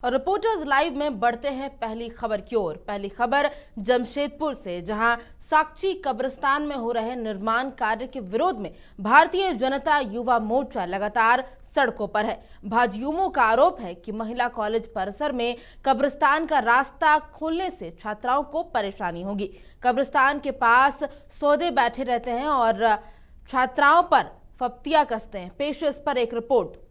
और reporters live में बढ़ते हैं पहली खबर की ओर। पहली खबर जमशेदपुर से, जहां साक्षी कब्रिस्तान में हो रहे निर्माण कार्य के विरोध में भारतीय जनता युवा मोर्चा लगातार सड़कों पर है। भाजयुमों का आरोप है कि महिला कॉलेज परिसर में कब्रिस्तान का रास्ता खोलने से छात्राओं को परेशानी होगी। कब्रिस्तान के पास सौदे बैठे रहते हैं और छात्राओं पर फप्तियां कसते हैं। पेश है इस पर एक रिपोर्ट।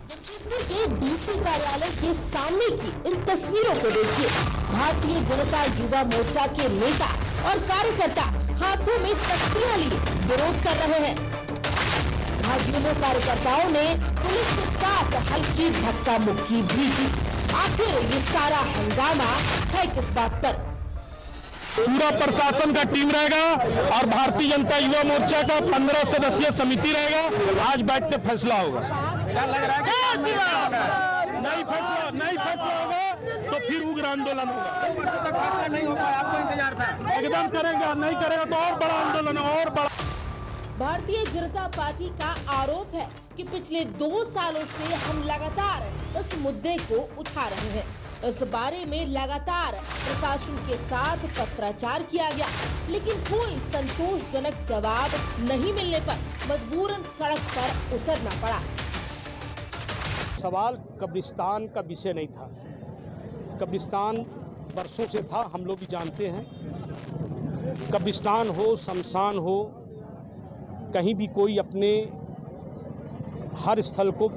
जमशेदपुर के डीसी कार्यालय के सामने की इन तस्वीरों को देखिए। भारतीय जनता युवा मोर्चा के नेता और कार्यकर्ता हाथों में तख्तियां लिए विरोध कर रहे हैं। भाजयुमो कार्यकर्ताओं ने पुलिस के साथ हल्की धक्का मुक्की भी की। आखिर ये सारा हंगामा है किस बात पर? पूरा प्रशासन का टीम रहेगा और भारतीय जनता युवा मोर्चा का 15 सदस्यीय समिति रहेगा। आज बैठ के फैसला होगा। क्या लग रहा है कि नहीं फैसला होगा तो फिर उग्र आंदोलन होगा। नहीं हो पाया, आपको इंतजार था। एकदम करेंगे, नहीं करेगा तो और बड़ा आंदोलन, और बड़ा। भारतीय जनता पार्टी का आरोप है कि पिछले 2 सालों से हम लगातार इस मुद्दे को उठा रहे हैं। इस बारे में लगातार प्रशासन के साथ पत्राचार किया गया, लेकिन कोई संतोषजनक जवाब नहीं मिलने पर मजबूरन सड़क पर उतरना पड़ा। सवाल कब्रिस्तान का विषय नहीं था। कब्रिस्तान वर्षों से था, हम लोग भी जानते हैं। कब्रिस्तान हो, शमशान हो, कहीं भी कोई अपने हर स्थल को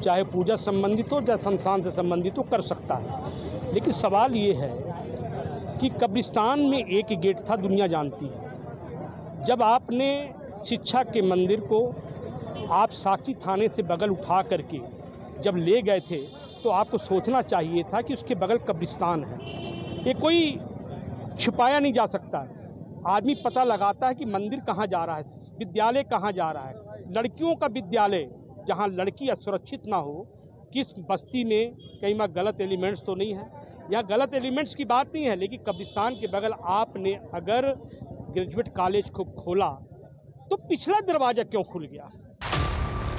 चाहे पूजा संबंधित हो चाहे शमशान से संबंधित हो कर सकता है। लेकिन सवाल ये है कि कब्रिस्तान में एक ही गेट था, दुनिया जानती है। जब आपने शिक्षा के मंदिर को आप साक्षी थाने से बगल उठा करके जब ले गए थे तो आपको सोचना चाहिए था कि उसके बगल कब्रिस्तान है। ये कोई छिपाया नहीं जा सकता है। आदमी पता लगाता है कि मंदिर कहाँ जा रहा है, विद्यालय कहाँ जा रहा है। लड़कियों का विद्यालय जहाँ लड़की असुरक्षित ना हो, किस बस्ती में कहीं में गलत एलिमेंट्स तो नहीं है। यहाँ गलत एलिमेंट्स की बात नहीं है, लेकिन कब्रिस्तान के बगल आपने अगर ग्रेजुएट कॉलेज को खोला तो पिछला दरवाजा क्यों खुल गया?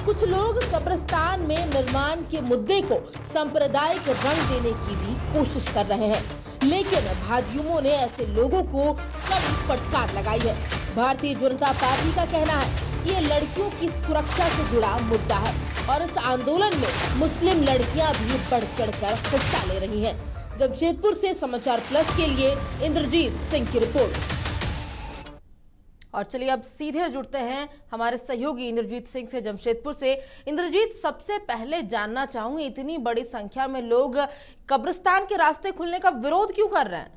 कुछ लोग कब्रिस्तान में निर्माण के मुद्दे को सांप्रदायिक रंग देने की भी कोशिश कर रहे हैं, लेकिन भाजयुमो ने ऐसे लोगों को कड़ी फटकार लगाई है। भारतीय जनता पार्टी का कहना है कि ये लड़कियों की सुरक्षा से जुड़ा मुद्दा है और इस आंदोलन में मुस्लिम लड़कियां भी बढ़ चढ़कर हिस्सा ले रही हैं। जमशेदपुर से समाचार प्लस के लिए इंद्रजीत सिंह की रिपोर्ट। और चलिए अब सीधे जुड़ते हैं हमारे सहयोगी इंद्रजीत सिंह से जमशेदपुर से। इंद्रजीत, सबसे पहले जानना चाहूंगी, इतनी बड़ी संख्या में लोग कब्रिस्तान के रास्ते खुलने का विरोध क्यों कर रहे हैं?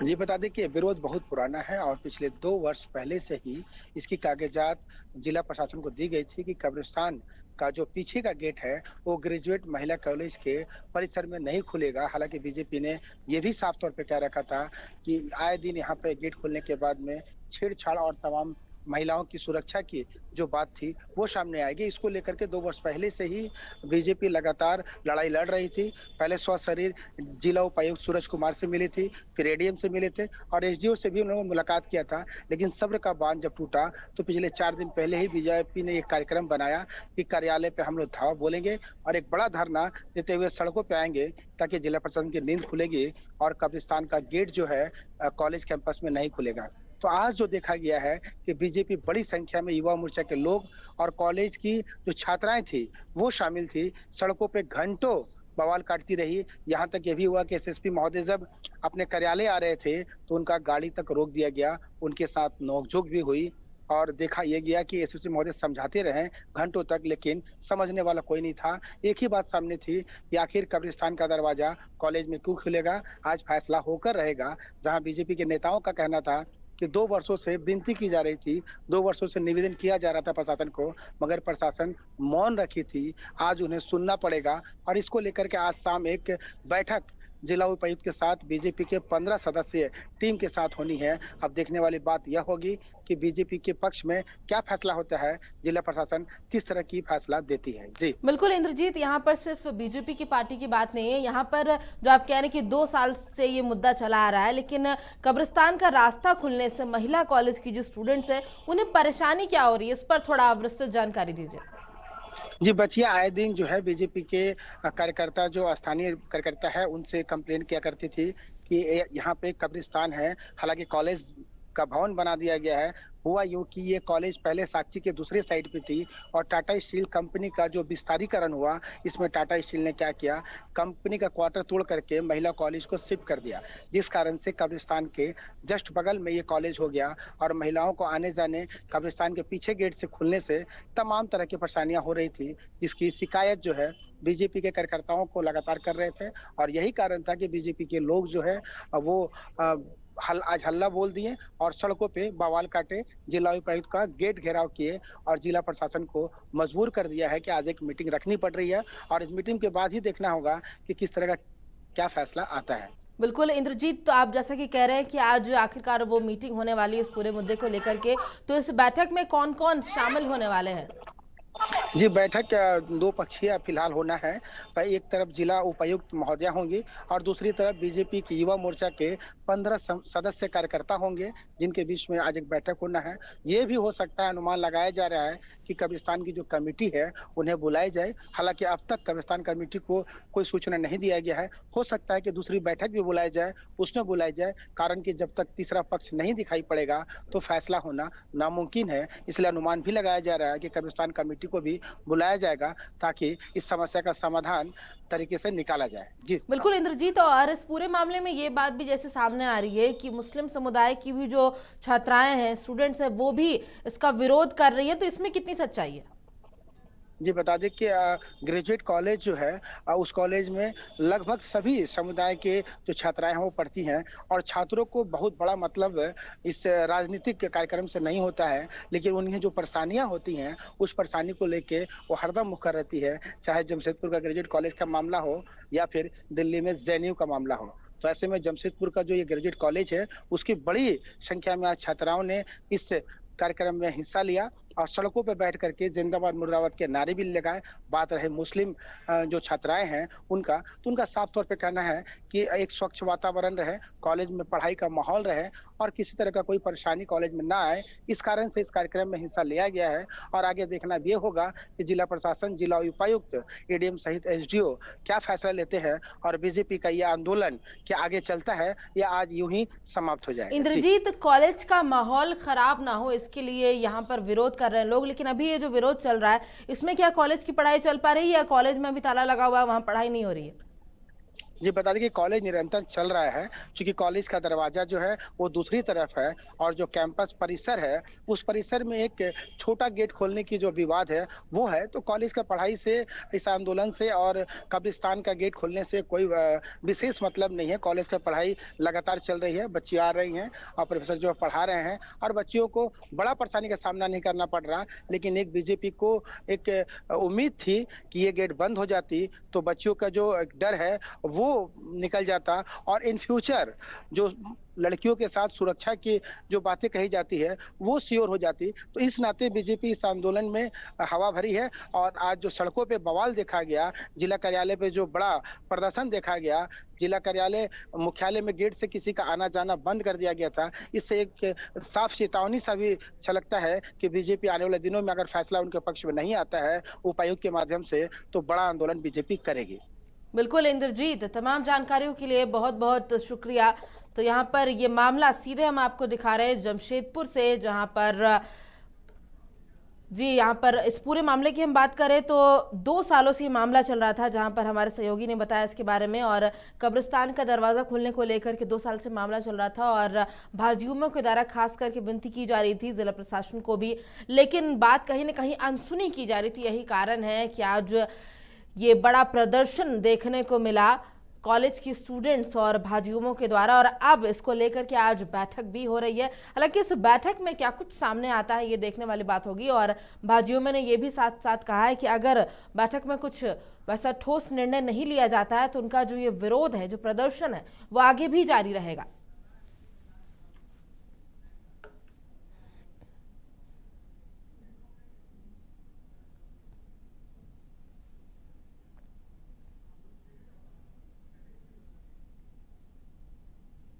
जी बता दें कि विरोध बहुत पुराना है और पिछले 2 वर्ष पहले से ही इसकी कागजात जिला प्रशासन को दी गई थी कि कब्रिस्तान का जो पीछे का गेट है वो ग्रेजुएट महिला कॉलेज के परिसर में नहीं खुलेगा। हालांकि बीजेपी ने यह भी साफ तौर पे कह रखा था कि आए दिन यहाँ पे गेट खुलने के बाद में छेड़छाड़ और तमाम महिलाओं की सुरक्षा की जो बात थी वो सामने आएगी। इसको लेकर के 2 वर्ष पहले से ही बीजेपी लगातार लड़ाई लड़ रही थी। पहले स्वशरीर जिला उपायुक्त सूरज कुमार से मिली थी, फिर एडीएम से मिले थे और एसडीओ से भी उन्होंने मुलाकात किया था। लेकिन सब्र का बांध जब टूटा तो पिछले 4 दिन पहले ही बीजेपी ने एक कार्यक्रम बनाया कि कार्यालय पे हम लोग धावा बोलेंगे और एक बड़ा धरना देते हुए सड़कों पे आएंगे ताकि जिला प्रशासन की नींद खुलेगी और कब्रिस्तान का गेट जो है कॉलेज कैंपस में नहीं खुलेगा। तो आज जो देखा गया है कि बीजेपी बड़ी संख्या में युवा मोर्चा के लोग और कॉलेज की जो छात्राएं थी वो शामिल थी, सड़कों पे घंटों बवाल काटती रही। यहाँ तक ये भी हुआ कि एसएसपी महोदय जब अपने कार्यालय आ रहे थे तो उनका गाड़ी तक रोक दिया गया, उनके साथ नोकझोंक भी हुई और देखा यह गया कि एसएसपी महोदय समझाते रहे घंटों तक, लेकिन समझने वाला कोई नहीं था। एक ही बात सामने थी कि आखिर कब्रिस्तान का दरवाजा कॉलेज में क्यों खुलेगा। आज फैसला होकर रहेगा। जहां बीजेपी के नेताओं का कहना था कि 2 वर्षों से विनती की जा रही थी, 2 वर्षों से निवेदन किया जा रहा था प्रशासन को, मगर प्रशासन मौन रखी थी। आज उन्हें सुनना पड़ेगा और इसको लेकर के आज शाम एक बैठक जिला उपायुक्त के साथ बीजेपी के 15 सदस्यीय टीम के साथ होनी है। अब देखने वाली बात यह होगी कि बीजेपी के पक्ष में क्या फैसला होता है, जिला प्रशासन किस तरह की फैसला देती है। जी बिल्कुल इंद्रजीत, यहाँ पर सिर्फ बीजेपी की पार्टी की बात नहीं है। यहाँ पर जो आप कह रहे हैं कि 2 साल से ये मुद्दा चला आ रहा है, लेकिन कब्रिस्तान का रास्ता खुलने से महिला कॉलेज की जो स्टूडेंट्स है उन्हें परेशानी क्या हो रही है, इस पर थोड़ा विस्तृत जानकारी दीजिए। जी, बचिया आए दिन जो है बीजेपी के कार्यकर्ता, जो स्थानीय कार्यकर्ता है, उनसे कंप्लेन किया करती थी कि यहाँ पे कब्रिस्तान है। हालांकि कॉलेज का भवन बना दिया गया है। हुआ यूं कि ये कॉलेज पहले साक्षी के दूसरे साइड पे थी और टाटा स्टील कंपनी का जो विस्तारीकरण हुआ, इसमें टाटा स्टील ने क्या किया, कंपनी का क्वार्टर तोड़ करके महिला कॉलेज को शिफ्ट कर दिया, जिस कारण से कब्रिस्तान के जस्ट बगल में ये कॉलेज हो गया और महिलाओं को आने जाने कब्रिस्तान के पीछे गेट से खुलने से तमाम तरह की परेशानियां हो रही थी, जिसकी शिकायत जो है बीजेपी के कार्यकर्ताओं को लगातार कर रहे थे। और यही कारण था कि बीजेपी के लोग जो है वो आज हल्ला बोल दिए और सड़कों पे बवाल काटे, जिला उपायुक्त का गेट घेराव किए और जिला प्रशासन को मजबूर कर दिया है कि आज एक मीटिंग रखनी पड़ रही है और इस मीटिंग के बाद ही देखना होगा कि किस तरह का क्या फैसला आता है। बिल्कुल इंद्रजीत, तो आप जैसा कि कह रहे हैं कि आज आखिरकार वो मीटिंग होने वाली है इस पूरे मुद्दे को लेकर के, तो इस बैठक में कौन कौन शामिल होने वाले हैं? जी, बैठक दो पक्षीय फिलहाल होना है। एक तरफ जिला उपायुक्त महोदया होंगी और दूसरी तरफ बीजेपी की युवा मोर्चा के 15 सदस्य कार्यकर्ता होंगे, जिनके बीच में आज एक बैठक होना है। ये भी हो सकता है, अनुमान लगाया जा रहा है कि कब्रिस्तान की जो कमेटी है उन्हें बुलाया जाए। हालांकि अब तक कब्रिस्तान कमेटी को कोई सूचना नहीं दिया गया है। हो सकता है कि दूसरी बैठक भी बुलाई जाए, उसमें बुलाई जाए, कारण कि जब तक तीसरा पक्ष नहीं दिखाई पड़ेगा तो फैसला होना नामुमकिन है। इसलिए अनुमान भी लगाया जा रहा है कि कब्रिस्तान कमेटी को भी बुलाया जाएगा ताकि इस समस्या का समाधान तरीके से निकाला जाए। जी बिल्कुल इंद्रजीत, और इस पूरे मामले में ये बात भी जैसे सामने आ रही है कि मुस्लिम समुदाय की भी जो छात्राएं हैं, स्टूडेंट्स हैं, वो भी इसका विरोध कर रही है, तो इसमें कितनी सच्चाई है? जी, बता दें कि ग्रेजुएट कॉलेज जो है उस कॉलेज में लगभग सभी समुदाय के जो छात्राएं हैं वो पढ़ती हैं और छात्रों को बहुत बड़ा मतलब इस राजनीतिक कार्यक्रम से नहीं होता है, लेकिन उन्हें जो परेशानियां होती हैं उस परेशानी को लेके वो हरदम मुखर रहती है, चाहे जमशेदपुर का ग्रेजुएट कॉलेज का मामला हो या फिर दिल्ली में जेएनयू का मामला हो। तो ऐसे में जमशेदपुर का जो ये ग्रेजुएट कॉलेज है उसकी बड़ी संख्या में आज छात्राओं ने इस कार्यक्रम में हिस्सा लिया और सड़कों पर बैठ करके जिंदाबाद मुर्दाबाद के नारे भी लगाए। बात रहे मुस्लिम जो छात्राएं हैं उनका, तो उनका साफ तौर पे कहना है कि एक स्वच्छ वातावरण रहे, कॉलेज में पढ़ाई का माहौल रहे और किसी तरह का कोई परेशानी कॉलेज में ना आए, इस कारण से इस कार्यक्रम में हिस्सा लिया गया है। और आगे देखना ये होगा कि जिला प्रशासन, जिला उपायुक्त, एडीएम सहित एसडीओ क्या फैसला लेते हैं और बीजेपी का यह आंदोलन क्या आगे चलता है या आज यूं ही समाप्त हो जाएगा। इंद्रजीत, कॉलेज का माहौल खराब ना हो इसके लिए यहाँ पर विरोध कर रहे हैं लोग, लेकिन अभी ये जो विरोध चल रहा है इसमें क्या कॉलेज की पढ़ाई चल पा रही है या कॉलेज में भी ताला लगा हुआ है, वहां पढ़ाई नहीं हो रही है? जी, बता दें कि कॉलेज निरंतर चल रहा है, क्योंकि कॉलेज का दरवाजा जो है वो दूसरी तरफ है और जो कैंपस परिसर है उस परिसर में एक छोटा गेट खोलने की जो विवाद है वो है। तो कॉलेज का पढ़ाई से, इस आंदोलन से और कब्रिस्तान का गेट खोलने से कोई विशेष मतलब नहीं है। कॉलेज का पढ़ाई लगातार चल रही है, बच्चे आ रही हैं और प्रोफेसर जो पढ़ा रहे हैं और बच्चियों को बड़ा परेशानी का सामना नहीं करना पड़ रहा। लेकिन एक बीजेपी को एक उम्मीद थी कि ये गेट बंद हो जाती तो बच्चियों का जो डर है वो निकल जाता और इन फ्यूचर जो लड़कियों के साथ सुरक्षा की जो बातें कही जाती है वो श्योर हो जाती। तो इस नाते बीजेपी इस आंदोलन में हवा भरी है और आज जो सड़कों पे बवाल देखा गया, जिला कार्यालय पे जो बड़ा प्रदर्शन देखा गया, जिला कार्यालय मुख्यालय में गेट से किसी का आना जाना बंद कर दिया गया था, इससे एक साफ चेतावनी सा भी छलकता है कि बीजेपी आने वाले दिनों में अगर फैसला उनके पक्ष में नहीं आता है उपायुक्त के माध्यम से, तो बड़ा आंदोलन बीजेपी करेगी। बिल्कुल इंद्रजीत, तमाम जानकारियों के लिए बहुत बहुत शुक्रिया। तो यहाँ पर ये मामला सीधे हम आपको दिखा रहे हैं जमशेदपुर से, जहाँ पर जी यहाँ पर इस पूरे मामले की हम बात करें तो 2 सालों से ये मामला चल रहा था, जहाँ पर हमारे सहयोगी ने बताया इसके बारे में। और कब्रिस्तान का दरवाज़ा खुलने को लेकर के 2 साल से मामला चल रहा था और भाजयुमों के द्वारा खास करके विनती की जा रही थी जिला प्रशासन को भी, लेकिन बात कहीं ना कहीं अनसुनी की जा रही थी। यही कारण है कि आज ये बड़ा प्रदर्शन देखने को मिला कॉलेज की स्टूडेंट्स और भाजयुमों के द्वारा, और अब इसको लेकर के आज बैठक भी हो रही है। हालांकि इस बैठक में क्या कुछ सामने आता है ये देखने वाली बात होगी। और भाजयुमों ने ये भी साथ साथ कहा है कि अगर बैठक में कुछ वैसा ठोस निर्णय नहीं लिया जाता है तो उनका जो ये विरोध है, जो प्रदर्शन है, वो आगे भी जारी रहेगा।